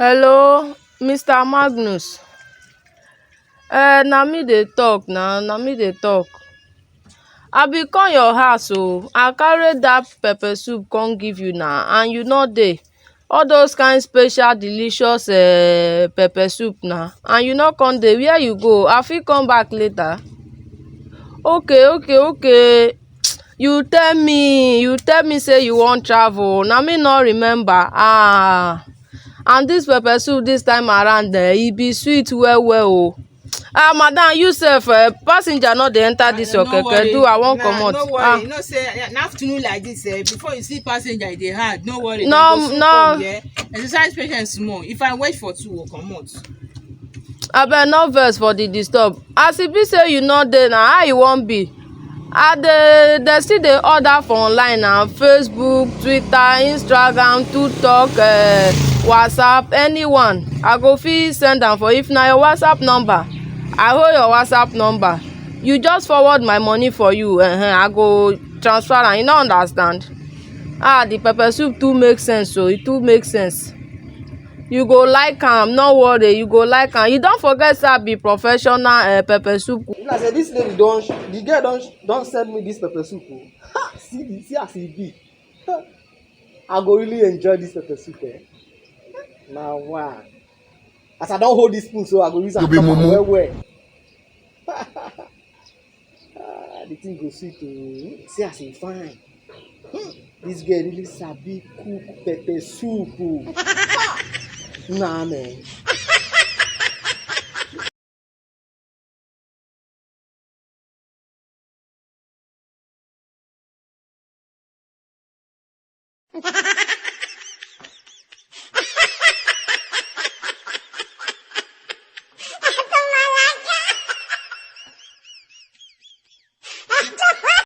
Hello, Mr. Magnus. Na me dey talk now, na me dey talk. I bin come your house I carry dat pepper soup come give you na and you no dey. All those kind special delicious pepper soup na and you no come dey. Where you go? I fit come back later. Okay. You tell me say you wan travel, na me no remember. And dis pepper soup dis time around e be sweet well well madam, you sef passenger no dey enter dis your keke do I wan comot. No worry, you know say na afternoon like dis before you see passenger e dey hard. No worry, no exercise patience small. If I wait for 2 comot. Abeg no vex for the disturb. As e be say you no dey na how e wan be? Dey still dey order for online na Facebook, Twitter, Instagram, TikTok, WhatsApp, anyone. I go fit send am for. If na your WhatsApp number, I hold your WhatsApp number. You just forward my money for you. I go transfer am. You no understand? The pepper soup too make sense e too make sense. You go like am, no worry, you go like am. You don forget say I be professional pepper soup. I say this lady the girl don send me this pepper soup see as e be. I go really enjoy this pepper soup na wow. As I don hold this spoon so I go use am chop am well. The thing go sweet see as e fine. This girl really sabi cook pepper soup nah man.